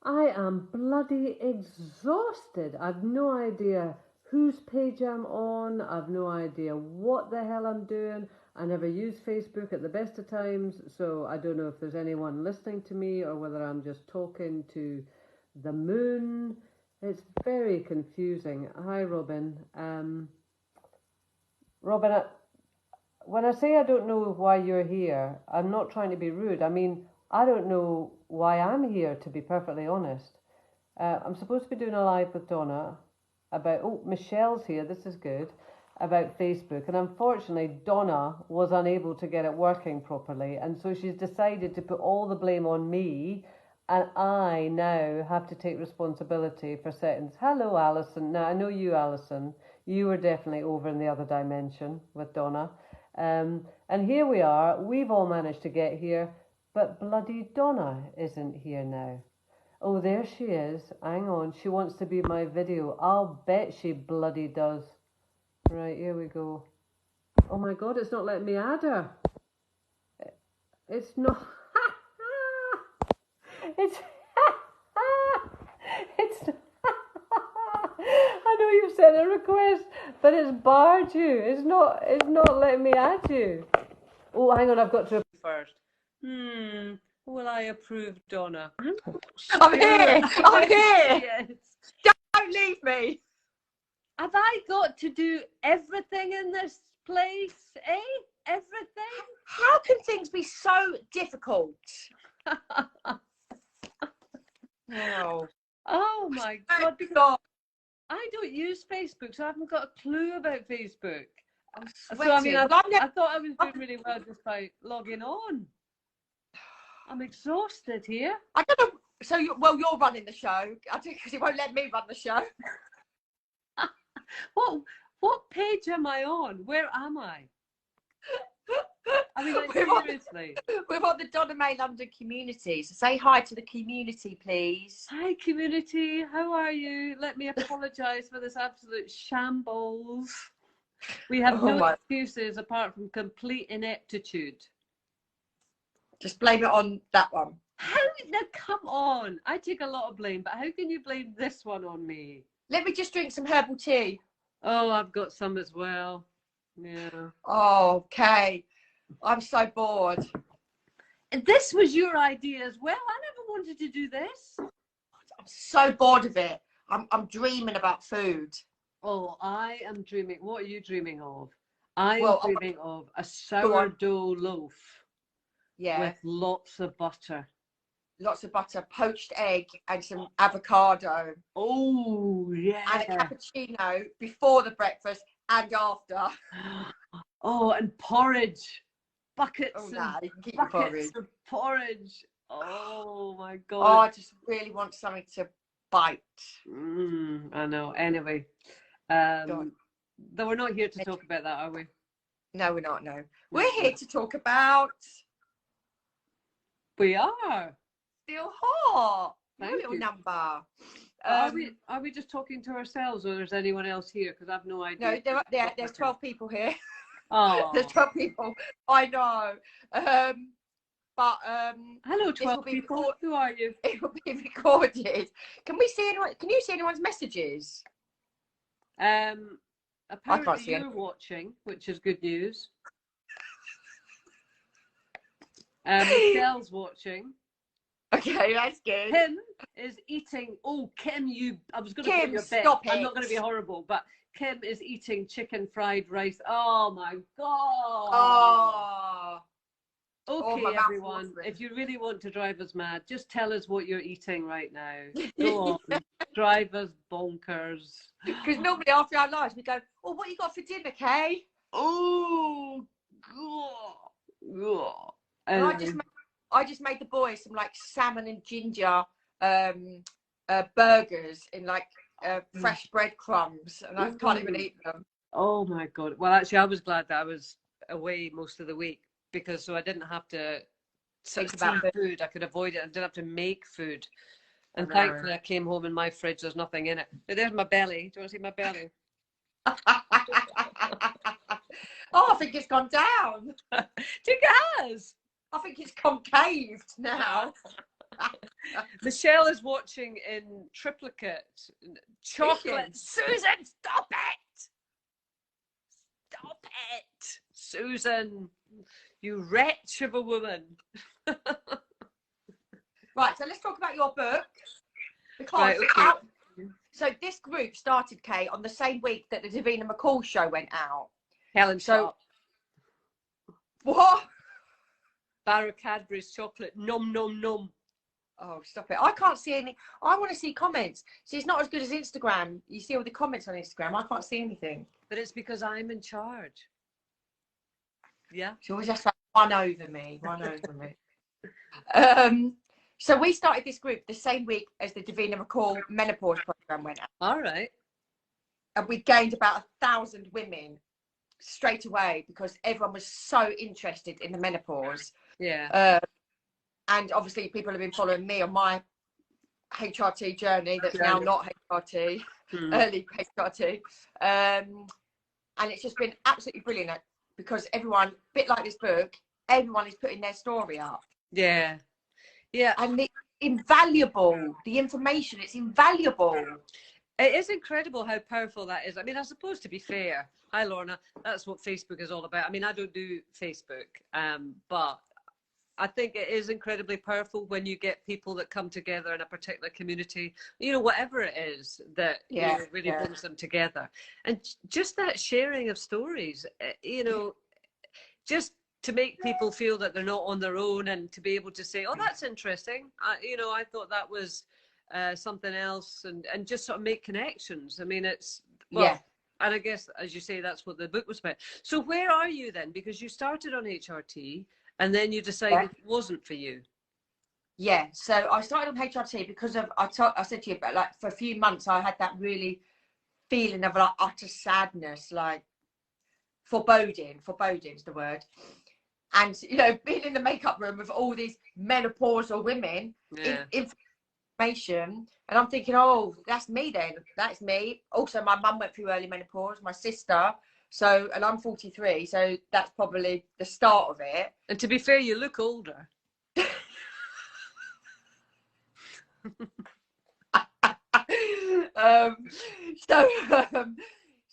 I am bloody exhausted. I've no idea whose page I'm on. I've no idea what the hell I'm doing. I never use Facebook at the best of times, so I don't know if there's anyone listening to me or whether I'm just talking to the moon. It's very confusing. Hi, Robin. Robin, when I say I don't know why you're here, I'm not trying to be rude. I mean, I don't know why I'm here, to be perfectly honest. I'm supposed to be doing a live with Donna about, oh, Michelle's here, this is good, about Facebook. And unfortunately, Donna was unable to get it working properly. And so she's decided to put all the blame on me. And I now have to take responsibility for settings. Hello, Alison. Now, I know you, Alison. You were definitely over in the other dimension with Donna. And here we are. We've all managed to get here. But bloody Donna isn't here now. Oh, there she is. Hang on. She wants to be my video. I'll bet she bloody does. Right, here we go. Oh my God, it's not letting me add her. It's not. It's. It's. I know you've sent a request, but it's barred you. It's not letting me add you. Oh, hang on. I've got to first. Will I approve, Donna? I'm here. I'm here. Yes. Don't leave me. Have I got to do everything in this place, eh? Everything? How can things be so difficult? Oh. Oh my God. God. I don't use Facebook, so I haven't got a clue about Facebook. I'm So, I mean, I sweating. thought I was doing really well just by logging on. I'm exhausted here. I don't know. So, you're running the show. I think because it won't let me run the show. What page am I on? Where am I? I mean, like, seriously. We're on the Donna May London community. So say hi to the community, please. Hi, community. How are you? Let me apologise for this absolute shambles. We have no excuses apart from complete ineptitude. Just blame it on that one. How? Now, come on. I take a lot of blame, but how can you blame this one on me? Let me just drink some herbal tea. Oh, I've got some as well. Yeah. Oh, okay. I'm so bored. And this was your idea as well. I never wanted to do this. I'm so bored of it. I'm dreaming about food. Oh, I am dreaming. What are you dreaming of? I'm dreaming of a sourdough loaf. Yeah. With lots of butter. Lots of butter, poached egg, and some avocado. Oh, yeah. And a cappuccino before the breakfast and after. Oh, and porridge. Buckets, porridge. Of porridge. Oh, my God. Oh, I just really want something to bite. I know. Anyway, though we're not here to talk about that, are we? No, we're not. No. We're here to talk about... We are. Still hot. Thank little you. Number. Are we just talking to ourselves, or is anyone else here? Because I've no idea. No, there's 12 people here. Oh, there's 12 people. I know. But hello, 12 people. Who are you? It will be recorded. Can we see anyone? Can you see anyone's messages? Apparently you're watching, which is good news. Michelle's watching. Okay, that's good. Kim is eating. Oh, Kim, I was going to put your bet. I'm not going to be horrible, but Kim is eating chicken fried rice. Oh my God. Oh. Okay, everyone. If you really want to drive us mad, just tell us what you're eating right now. Go on, drive us bonkers. Because normally after our lives, we go, "Oh, what you got for dinner, Kaye?" Oh, God. I just made the boys some like salmon and ginger burgers in like fresh breadcrumbs, and I can't even eat them. Oh my God. Well, actually, I was glad that I was away most of the week, because so I didn't have to think about food. I could avoid it. I didn't have to make food. And thankfully I came home and my fridge, there's nothing in it. But there's my belly. Do you want to see my belly? Oh, I think it's gone down. Do you think it has? I think it's concaved now. Michelle is watching in triplicate. Chocolate. Susan, stop it! Stop it! Susan, you wretch of a woman. Right, so let's talk about your book. Because Right, okay. so this group started, Kaye, on the same week that the Davina McCall show went out. Helen, So what? Bar of Cadbury's chocolate, nom nom nom. Oh, stop it. I can't see any. I want to see comments. See, it's not as good as Instagram. You see all the comments on Instagram. I can't see anything. But it's because I'm in charge. Yeah. She always has to have one over me. So we started this group the same week as the Davina McCall menopause program went out. All right. And we gained about 1,000 women straight away because everyone was so interested in the menopause. Yeah. And obviously people have been following me on my HRT journey that's now not HRT, early HRT. And it's just been absolutely brilliant because everyone, a bit like this book, everyone is putting their story up. Yeah. Yeah. And it's invaluable. The information, it's invaluable. It is incredible how powerful that is. I mean, I suppose, to be fair, hi Lorna, that's what Facebook is all about. I mean, I don't do Facebook, but I think it is incredibly powerful when you get people that come together in a particular community, you know, whatever it is that really brings them together. And just that sharing of stories, you know, just to make people feel that they're not on their own and to be able to say, oh, that's interesting. You know, I thought that was something else, and just sort of make connections. I mean, it's, well, and I guess, as you say, that's what the book was about. So where are you then? Because you started on HRT and then you decided it wasn't for you. Yeah, so I started on HRT because of, I said to you, but like for a few months, I had that really feeling of like utter sadness, like foreboding's the word. And, you know, being in the makeup room with all these menopausal women, information, and I'm thinking, oh, that's me then. That's me. Also, my mum went through early menopause, my sister. So, and I'm 43, so that's probably the start of it. And to be fair, you look older. So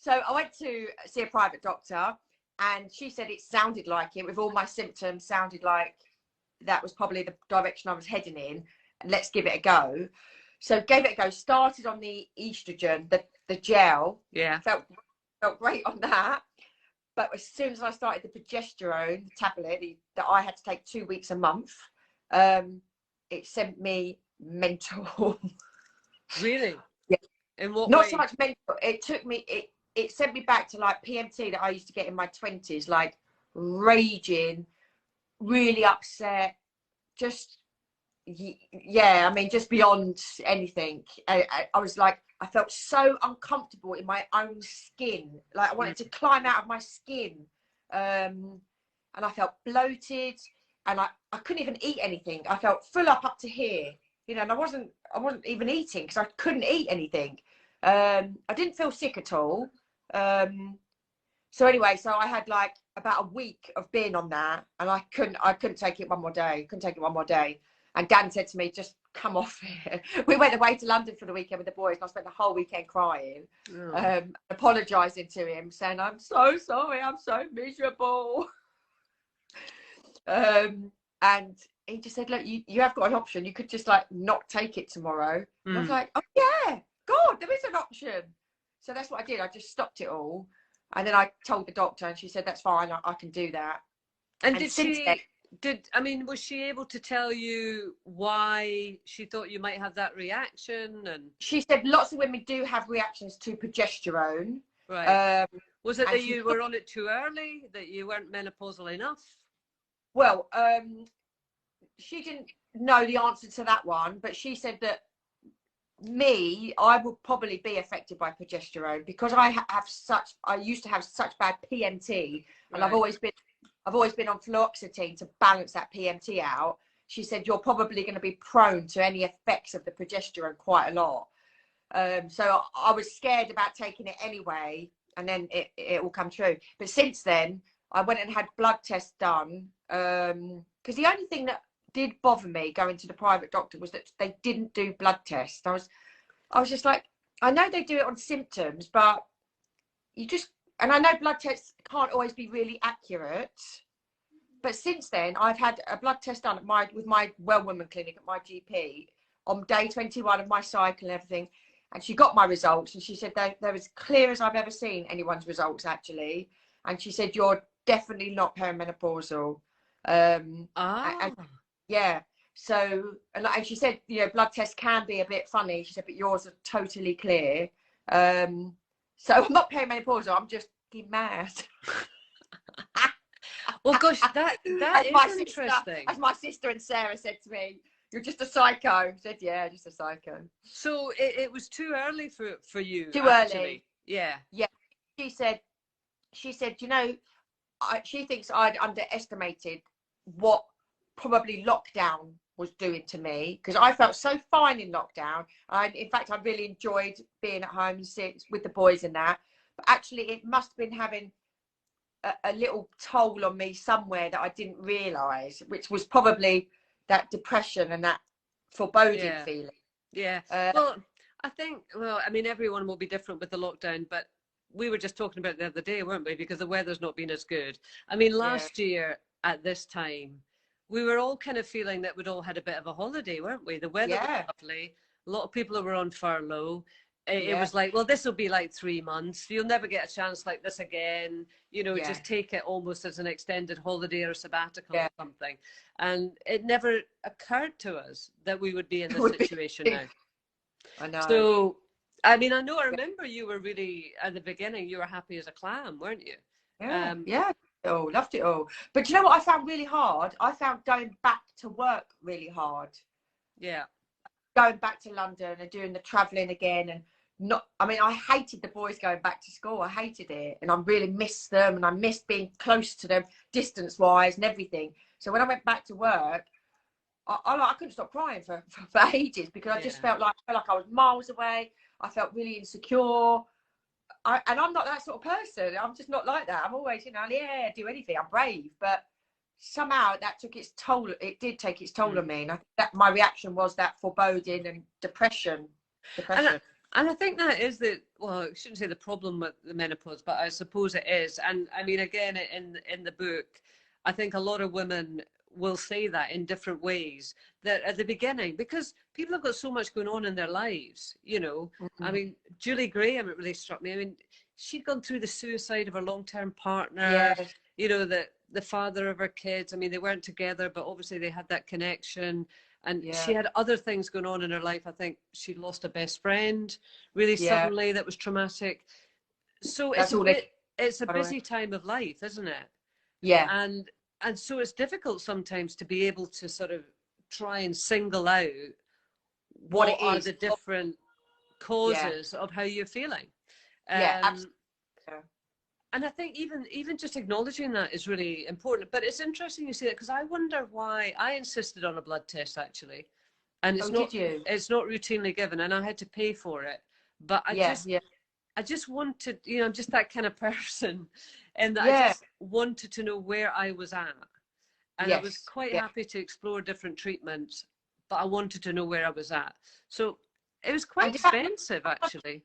I went to see a private doctor, and she said it sounded like it, with all my symptoms, sounded like that was probably the direction I was heading in, and let's give it a go. So gave it a go, started on the estrogen, the gel. Yeah. Felt great on that. But as soon as I started the progesterone tablet that I had to take 2 weeks a month, it sent me mental. Really? Yeah. In what Not way? so much mental. It took me, it sent me back to like PMT that I used to get in my 20s, like raging, really upset, just, yeah, I mean, just beyond anything. I was like, I felt so uncomfortable in my own skin. Like I wanted to climb out of my skin. And I felt bloated, and I couldn't even eat anything. I felt full up to here, you know, and I wasn't even eating because I couldn't eat anything. I didn't feel sick at all. So anyway, so I had like about a week of being on that, and I couldn't take it one more day. And Dan said to me, just come off it. We went away to London for the weekend with the boys, and I spent the whole weekend crying, apologising to him, saying, I'm so sorry, I'm so miserable. And he just said, look, you have got an option. You could just like not take it tomorrow. And I was like, oh yeah, God, there is an option. So that's what I did. I just stopped it all. And then I told the doctor, and she said, that's fine, I can do that. And was she able to tell you why she thought you might have that reaction? And she said lots of women do have reactions to progesterone. Right. Was it that you were on it too early, that you weren't menopausal enough? Well, she didn't know the answer to that one, but she said that I would probably be affected by progesterone because I used to have such bad PMT, and I've always been on fluoxetine to balance that PMT out. She said you're probably going to be prone to any effects of the progesterone quite a lot. So I was scared about taking it anyway, and then it all come true. But since then, I went and had blood tests done, because the only thing that did bother me going to the private doctor was that they didn't do blood tests. I was just like, I know they do it on symptoms, but you just, and I know blood tests can't always be really accurate. But since then, I've had a blood test done with my Well Woman clinic at my GP on day 21 of my cycle and everything. And she got my results, and she said they're as clear as I've ever seen anyone's results, actually. And she said, you're definitely not perimenopausal. And yeah. So, and she said, you know, blood tests can be a bit funny. She said, but yours are totally clear. So I'm not perimenopausal. I'm just mad. Well, gosh, that is interesting. As my sister and Sarah said to me, you're just a psycho. I said, yeah, just a psycho. So it was too early for you. Too actually. early. Yeah. Yeah. She said, you know, she thinks I'd underestimated what probably lockdown was doing to me, because I felt so fine in lockdown. In fact, I really enjoyed being at home with the boys and that. But actually, it must have been having a little toll on me somewhere that I didn't realise, which was probably that depression and that foreboding feeling. Yeah. Well, I think, I mean, everyone will be different with the lockdown, but we were just talking about it the other day, weren't we? Because the weather's not been as good. I mean, last year at this time, we were all kind of feeling that we'd all had a bit of a holiday, weren't we? The weather was lovely. A lot of people were on furlough. It was like, well, this will be like 3 months. You'll never get a chance like this again. You know, just take it almost as an extended holiday or a sabbatical or something. And it never occurred to us that we would be in this situation now. I know. So, I mean, I remember you were really, at the beginning, you were happy as a clam, weren't you? Yeah. Oh, loved it all. But you know what I found really hard? I found going back to work really hard. Yeah. Going back to London and doing the travelling again, and I hated the boys going back to school. I hated it, and I really missed them, and I missed being close to them distance wise and everything. So when I went back to work, I couldn't stop crying for ages, because I just felt like I was miles away. I felt really insecure. And I'm not that sort of person. I'm just not like that. I'm always, you know, do anything. I'm brave, but somehow that took its toll. It did take its toll on me, and I think that my reaction was that foreboding and depression. And I think that is I shouldn't say the problem with the menopause, but I suppose it is. And I mean, again, in the book, I think a lot of women will say that in different ways, that at the beginning, because people have got so much going on in their lives, you know. I mean, Julie Graham, it really struck me. I mean, she'd gone through the suicide of her long-term partner, you know, the father of her kids. I mean, they weren't together, but obviously they had that connection. And she had other things going on in her life. I think she lost a best friend really suddenly. That was traumatic. So it's a busy time of life, isn't it? Yeah. And so it's difficult sometimes to be able to sort of try and single out what are the different causes of how you're feeling. Absolutely. And I think even just acknowledging that is really important. But it's interesting you say that, because I wonder why I insisted on a blood test, actually. And it's not routinely given, and I had to pay for it. But I just wanted, you know, I'm just that kind of person, and that I just wanted to know where I was at. And I was quite happy to explore different treatments, but I wanted to know where I was at. So it was quite expensive, actually.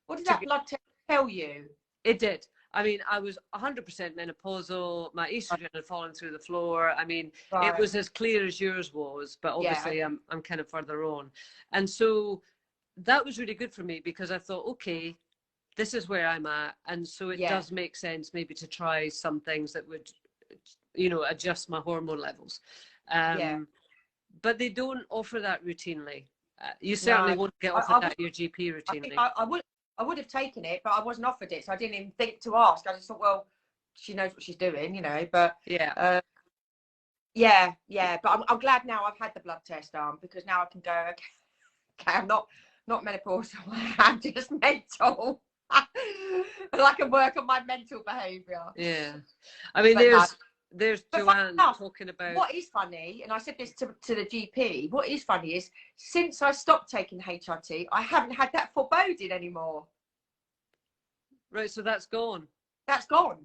What did that blood test tell you? It did. I mean, I was 100% menopausal. My estrogen had fallen through the floor. I mean, it was as clear as yours was, but obviously I'm kind of further on. And so that was really good for me, because I thought, okay, this is where I'm at. And so it does make sense maybe to try some things that would, you know, adjust my hormone levels. But they don't offer that routinely. You certainly won't get offered that at your GP routinely. I would have taken it, but I wasn't offered it, so I didn't even think to ask. I just thought, well, she knows what she's doing, you know. But but I'm glad now I've had the blood test done, because now I can go, okay, I'm not menopausal, I'm just mental. And I can work on my mental behaviour. Yeah, I mean, there's Joanne talking about. What is funny, and I said this to the GP, what is funny is, since I stopped taking HRT, I haven't had that foreboding anymore. Right, so that's gone. That's gone.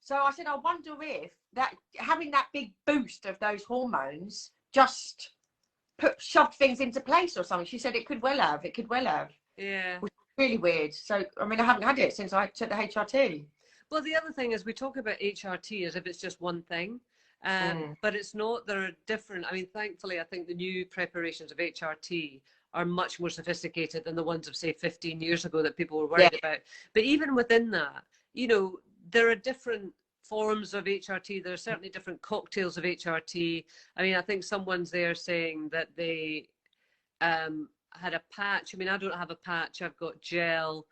So I said, I wonder if that having that big boost of those hormones just shoved things into place or something. She said it could well have. Yeah. Which is really weird. So I mean, I haven't had it since I took the HRT. Well, the other thing is we talk about HRT as if it's just one thing, but it's not. There are different. I mean, thankfully, I think the new preparations of HRT are much more sophisticated than the ones of, say, 15 years ago that people were worried about. But even within that, you know, there are different forms of HRT. There are certainly different cocktails of HRT. I mean, I think someone's there saying that they had a patch. I mean, I don't have a patch. I've got gel.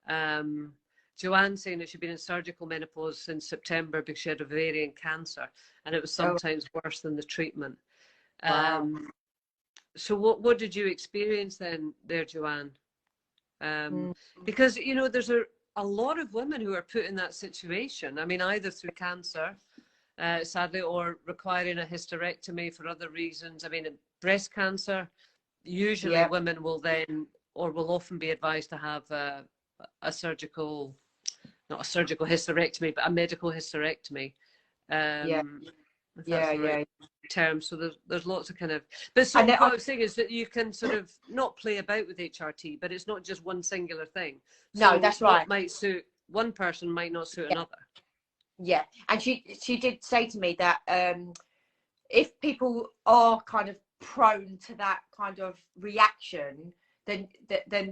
Joanne saying that she'd been in surgical menopause since September because she had ovarian cancer, and it was sometimes worse than the treatment. Wow. So what did you experience then there, Joanne? Because, you know, there's a lot of women who are put in that situation. I mean, either through cancer, sadly, or requiring a hysterectomy for other reasons. I mean, in breast cancer, usually women will then, or will often be advised to have a surgical, not a surgical hysterectomy, but a medical hysterectomy. If that's the right term. So there's lots of kind of, but so what I was saying is that you can sort of not play about with HRT, but it's not just one singular thing. So no, that's right. What might suit one person might not suit another. Yeah, and she did say to me that if people are kind of prone to that kind of reaction, then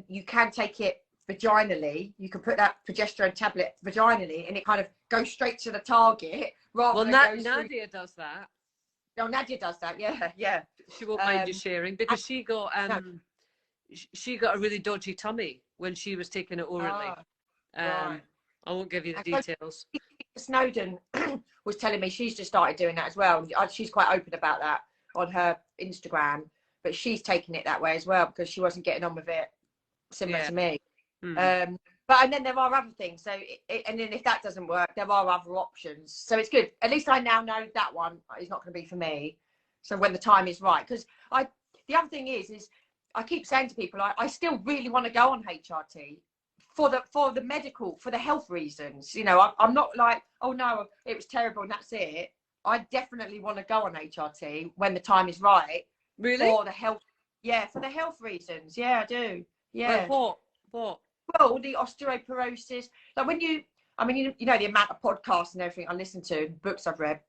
you can take it vaginally. You can put that progesterone tablet vaginally, and it kind of goes straight to the target. Rather than Nadia does that. No, Nadia does that. Yeah. She won't mind you sharing, because she got a really dodgy tummy when she was taking it orally. Right. I won't give you the details. Snowden was telling me she's just started doing that as well. She's quite open about that on her Instagram, but she's taking it that way as well because she wasn't getting on with it, similar to me. But and then there are other things. So and then if that doesn't work, there are other options. So it's good. At least I now know that one is not going to be for me. So when the time is right, because the other thing is I keep saying to people, I still really want to go on HRT for the medical, for the health reasons. You know, I'm not like, oh no, it was terrible and that's it. I definitely want to go on HRT when the time is right. Really? For the health, for the health reasons. Yeah, I do. Yeah. Like what? Well, the osteoporosis. Like when you know the amount of podcasts and everything I listen to, books I've read.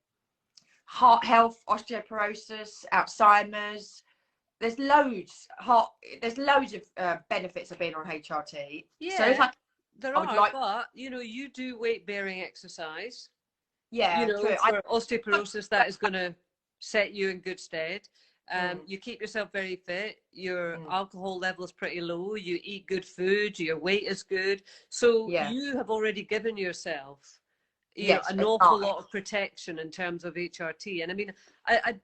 Heart health, osteoporosis, Alzheimer's. There's loads of benefits of being on HRT. Yeah, so if but you know, you do weight bearing exercise. Yeah, you know, true. for osteoporosis, that is going to set you in good stead. You keep yourself very fit. Your alcohol level is pretty low. You eat good food. Your weight is good. So you have already given yourself an awful lot of protection in terms of HRT. And I mean, I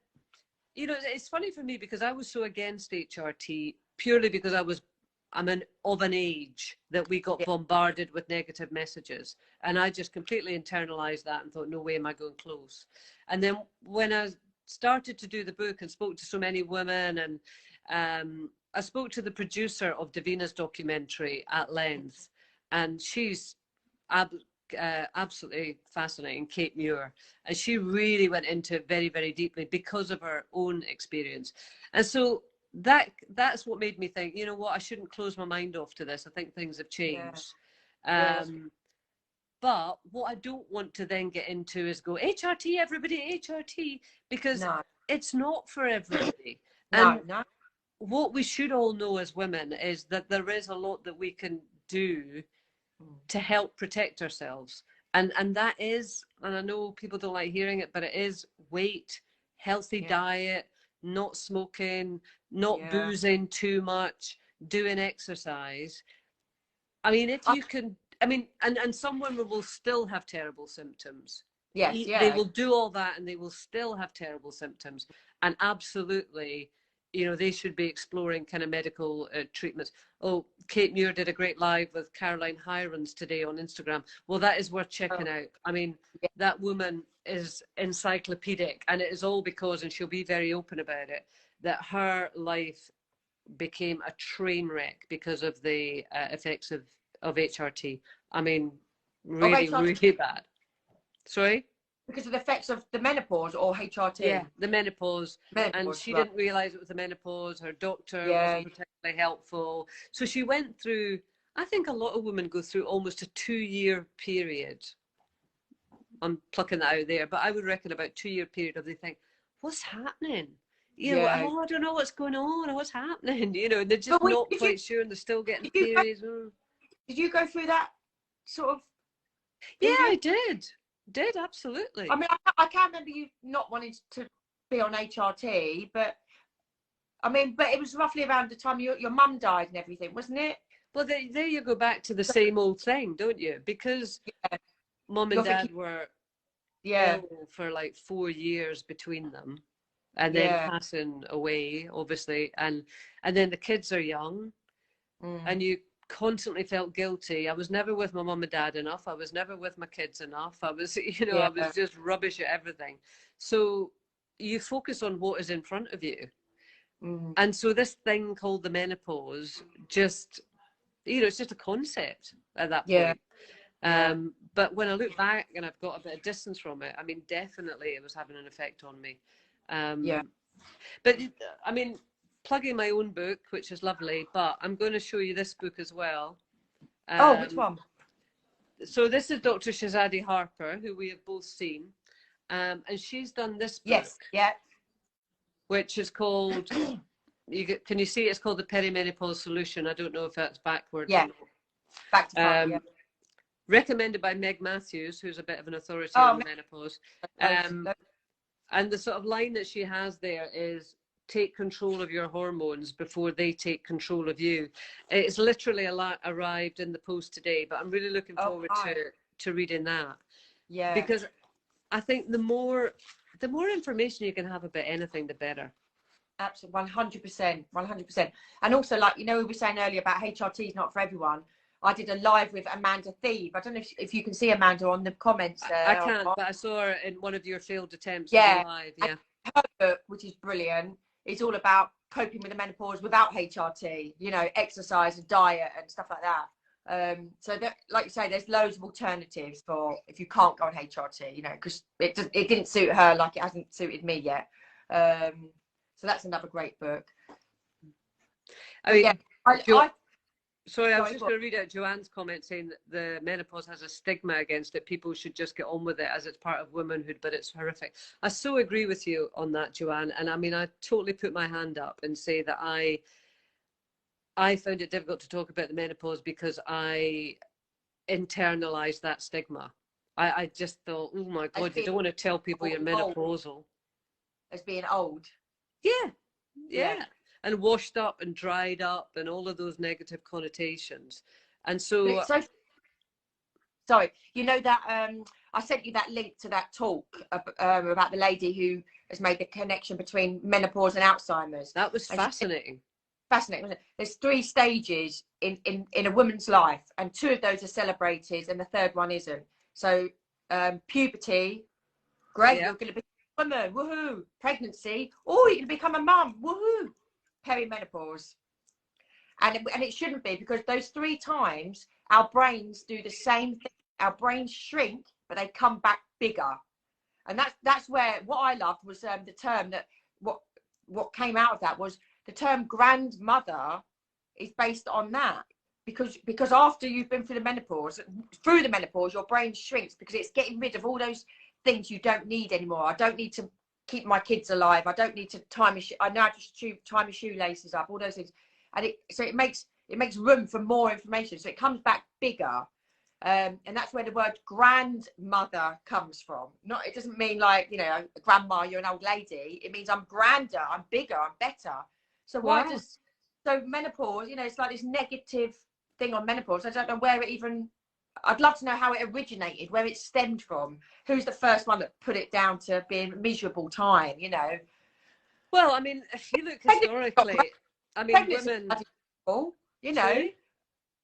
you know, it's funny for me because I was so against HRT purely because I'm of an age that we got bombarded with negative messages, and I just completely internalized that and thought, no way am I going close. And then when I started to do the book and spoke to so many women, and I spoke to the producer of Davina's documentary at length, and she's absolutely fascinating, Kate Muir, and she really went into it very, very deeply because of her own experience. And so that's what made me think, you know what, I shouldn't close my mind off to this. I think things have changed. But what I don't want to then get into is go HRT, everybody, HRT, because it's not for everybody. No. What we should all know as women is that there is a lot that we can do to help protect ourselves. And that is, and I know people don't like hearing it, but it is weight, healthy diet, not smoking, not boozing too much, doing exercise. I mean, if you can, I mean, and some women will still have terrible symptoms. They will do all that and they will still have terrible symptoms. And absolutely, you know, they should be exploring kind of medical treatments. Oh, Kate Muir did a great live with Caroline Hirons today on Instagram. Well, that is worth checking out. I mean, that woman is encyclopedic, and it is all because, and she'll be very open about it, that her life became a train wreck because of the effects of HRT. I mean, really, really bad. Sorry? because of the effects of the menopause or HRT? Yeah, the menopause. And Menopause, she right. didn't realise it was the menopause. Her doctor Yeah. wasn't particularly helpful. So she went through, I think a lot of women go through almost a 2-year period. I'm plucking that out there, but I would reckon about 2-year period of they think, what's happening? You know, Yeah. oh, I don't know what's going on or what's happening, you know, and they're just But not quite sure and they're still getting did you go- periods. Did you go through that sort of Yeah, period? I did, absolutely. I mean, I can't remember you not wanting to be on HRT, but I mean, but it was roughly around the time your mum died and everything, wasn't it? Well, there you go back to the same old thing, don't you? Because mum and You're dad thinking, were yeah, ill for like 4 years between them, and then yeah. passing away, obviously, and then the kids are young, and you constantly felt guilty. I was never with my mum and dad enough. I was never with my kids enough. I was, you know, Yeah. I was just rubbish at everything. So you focus on what is in front of you. And so this thing called the menopause just, you know, it's just a concept at that point. But when I look back and I've got a bit of distance from it, I mean, definitely it was having an effect on me. But I mean, plugging my own book, which is lovely, but I'm going to show you this book as well. Oh, which one? So this is Dr. Shazadi Harper, who we have both seen. And she's done this book. Yes, yeah. Which is called, can you see it's called The Perimenopause Solution? I don't know if that's backwards. Yeah, back to front, yeah. Recommended by Meg Matthews, who's a bit of an authority on the menopause. And the sort of line that she has there is, take control of your hormones before they take control of you. It's literally arrived in the post today, but I'm really looking forward to reading that. Yeah. Because I think the more information you can have about anything, the better. Absolutely, 100%, 100%. And also, like, you know, we were saying earlier about HRT is not for everyone. I did a live with Amanda Thieve. I don't know if you can see Amanda on the comments. I can't, but I saw her in one of your failed attempts yeah. live. Yeah. And her book, which is brilliant, is all about coping with the menopause without HRT, you know, exercise and diet and stuff like that. So that, like you say, there's loads of alternatives for if you can't go on HRT, you know, because it didn't suit her like it hasn't suited me yet. So that's another great book. I mean, yeah, sorry, I was just going to read out Joanne's comment saying that the menopause has a stigma against it. People should just get on with it as it's part of womanhood, but it's horrific. I so agree with you on that, Joanne. And I mean, I totally put my hand up and say that I found it difficult to talk about the menopause because I internalized that stigma. I just thought, oh my God, you don't want to tell people you're menopausal. As being old. Yeah. And washed up and dried up and all of those negative connotations. And so sorry, you know that I sent you that link to that talk about the lady who has made the connection between menopause and Alzheimer's. That was fascinating. Fascinating, wasn't it? There's 3 stages in a woman's life, and 2 of those are celebrated and the 3rd one isn't. So puberty, great, you're going to be a woman, woohoo. Pregnancy, oh, you're going to become a mum, woohoo. Perimenopause. And it shouldn't be, because those 3 times our brains do the same thing. Our brains shrink, but they come back bigger. And that's where what I loved was the term that what came out of that was the term grandmother is based on that, because after you've been through the menopause, your brain shrinks because it's getting rid of all those things you don't need anymore. I don't need to keep my kids alive. I don't need to I know how to tie my shoelaces up, all those things. And it makes room for more information. So it comes back bigger. And that's where the word grandmother comes from. It doesn't mean like, you know, grandma, you're an old lady. It means I'm grander, I'm bigger, I'm better. So so menopause, you know, it's like this negative thing on menopause. I don't know where it even, I'd love to know how it originated, where it stemmed from. Who's the first one that put it down to being a miserable time, you know? Well, I mean, if you look historically, I mean, women, you know,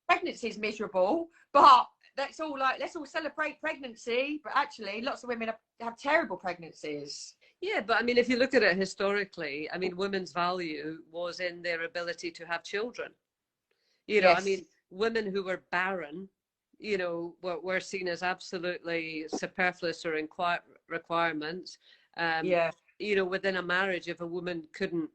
pregnancy is miserable, but let's all celebrate pregnancy. But actually, lots of women have terrible pregnancies. Yeah, but I mean, if you look at it historically, I mean, women's value was in their ability to have children. You know, I mean, women who were barren you know, were seen as absolutely superfluous or requirements. Yeah. You know, within a marriage, if a woman couldn't,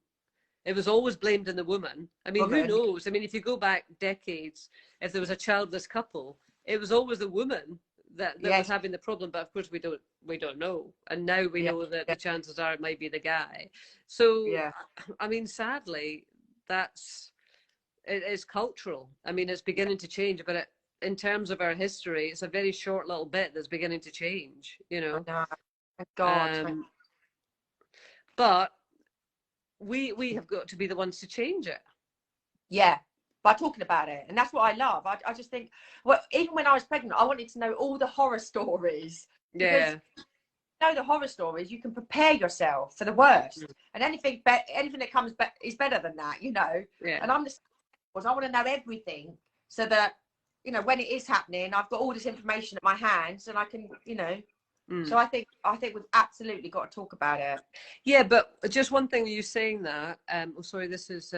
it was always blamed on the woman. I mean, who Woman. knows? I mean, if you go back decades, if there was a childless couple, it was always the woman that was Yes. having the problem. But of course, we don't know. And now we Yeah. know that Yeah. the chances are it might be the guy. So, Yeah. I mean, sadly, it is cultural. I mean, it's beginning to change, but in terms of our history, it's a very short little bit that's beginning to change, you I know. know. Thank God. But we have got to be the ones to change it. Yeah, by talking about it, and that's what I love. I just think, well, even when I was pregnant, I wanted to know all the horror stories, because Yeah. you know the horror stories, you can prepare yourself for the worst, and anything that comes back is better than that, you know. Yeah. And I'm the same, because I want to know everything, so that, you know, when it is happening, I've got all this information at my hands, and I can, you know. So I think we've absolutely got to talk about it. Yeah, but just one thing, you saying that, oh, sorry, this is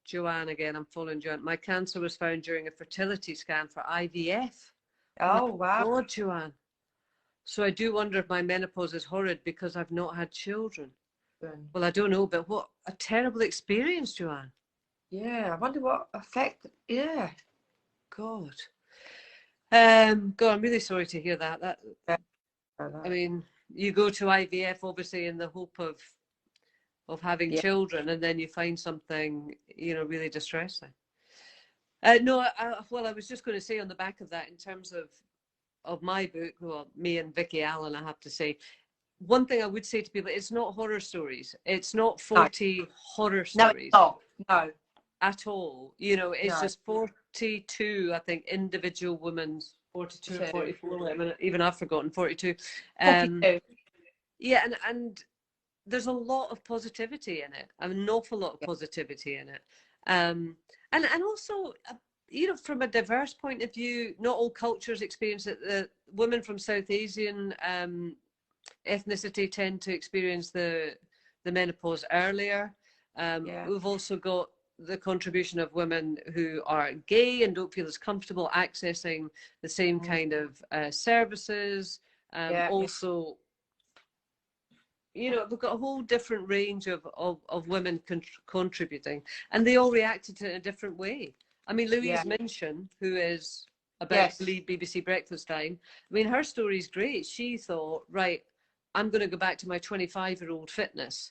Joanne again. I'm following Joanne. My cancer was found during a fertility scan for IVF. Oh, My wow. God, Joanne. So I do wonder if my menopause is horrid because I've not had children. Well, I don't know, but what a terrible experience, Joanne. Yeah, I wonder what effect. Yeah. God. God, I'm really sorry to hear that. I mean, you go to IVF obviously in the hope of having children, and then you find something, you know, really distressing. No, well, I was just going to say on the back of that, in terms of my book, well, me and Vicky Allen, I have to say, one thing I would say to people, it's not horror stories. It's not 40 horror stories. No, it's not. No. At all. You know, it's just 42, I think, individual women's 42 or 44. I mean, even I've forgotten 42. 42. Yeah, and there's a lot of positivity in it, an awful lot of positivity in it. And also, you know, from a diverse point of view, not all cultures experience it. The women from South Asian ethnicity tend to experience the menopause earlier. We've also got the contribution of women who are gay and don't feel as comfortable accessing the same kind of services. Also, you know, we've got a whole different range of women contributing, and they all reacted to it in a different way. I mean, Louise Minchin, who is about to leave BBC Breakfast Time, I mean, her story is great. She thought, right, I'm going to go back to my 25-year-old fitness.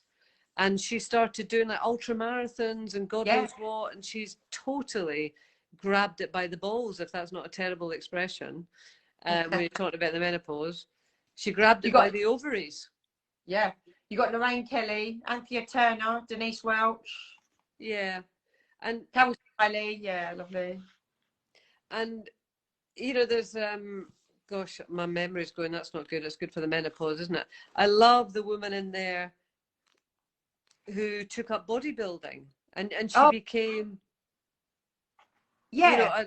And she started doing like ultra marathons and God knows what, and she's totally grabbed it by the balls, if that's not a terrible expression, when you're talking about the menopause. She grabbed it by the ovaries. Yeah. You got Lorraine Kelly, Anthea Turner, Denise Welch. Yeah. And Carol Smiley, yeah, lovely. And, you know, there's, gosh, my memory's going, that's not good. It's good for the menopause, isn't it? I love the woman in there who took up bodybuilding, and she became, you know,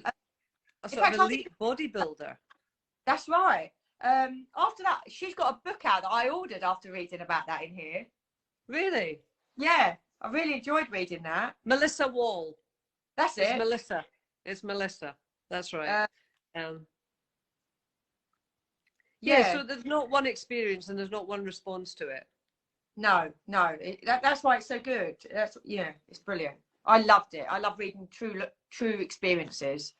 a sort of elite bodybuilder. That's right. After that, she's got a book out that I ordered after reading about that in here. Really? Yeah, I really enjoyed reading that. Melissa Wall. That's it. It's Melissa. That's right. So there's not one experience and there's not one response to it. No. That's why it's so good. It's brilliant. I loved it. I love reading true experiences.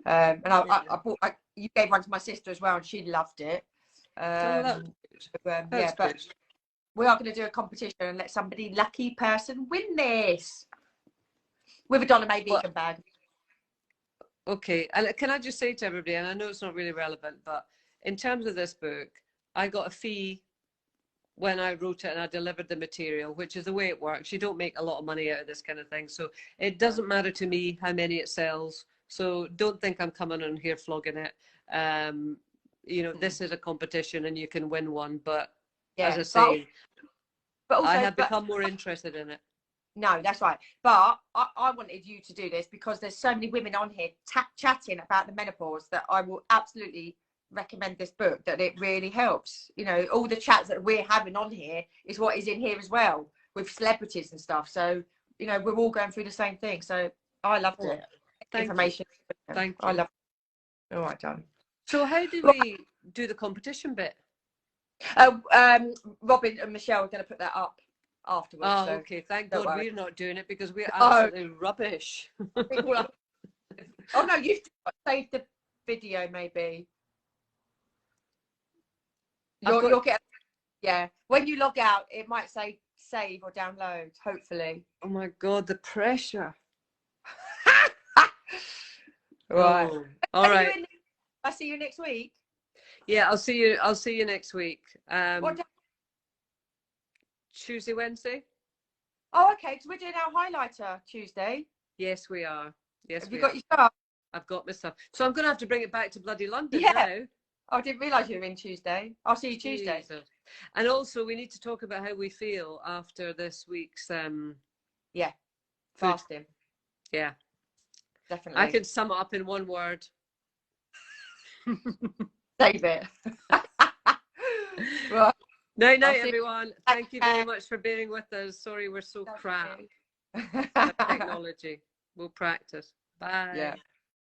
And you gave one to my sister as well, and she loved it. But we are going to do a competition and let somebody lucky person win this with a Donna May vegan bag. Okay, and can I just say to everybody, and I know it's not really relevant, but in terms of this book, I got a fee when I wrote it and I delivered the material, which is the way it works. You don't make a lot of money out of this kind of thing, so it doesn't matter to me how many it sells. So don't think I'm coming on here flogging it. You know, this is a competition and you can win one, but as I say, I have become more interested in it. No, that's right. But I wanted you to do this because there's so many women on here chatting about the menopause that I will absolutely recommend this book, that it really helps. You know, all the chats that we're having on here is what is in here as well, with celebrities and stuff. So, you know, we're all going through the same thing. So I loved it. Thank Information. You. Thank you. I love it. All right, darling. So how do we do the competition bit? Robin and Michelle are going to put that up afterwards. Oh, so okay. Thank don't God worry. we're not doing it because we're Oh. absolutely rubbish. Oh no, you've saved the video maybe. You'll get, yeah. When you log out, it might say save or download. Hopefully. Oh my God, the pressure. Right. Oh, all right. I'll see you next week. Yeah, I'll see you. I'll see you next week. What day? Tuesday, Wednesday. Oh, okay. Because we're doing our highlighter Tuesday. Yes, we are. Yes, Have you got your stuff? I've got my stuff. So I'm going to have to bring it back to bloody London Yeah. now. Oh, I didn't realise you were in Tuesday. I'll see you Tuesday. Jesus. And also, we need to talk about how we feel after this week's yeah, food. fasting. Yeah, Definitely. I could sum it up in one word. Save it. Right. Night, night, everyone. Thank you very much for being with us. Sorry, we're so Thank crap you. at technology. We'll practice. Bye. Yeah.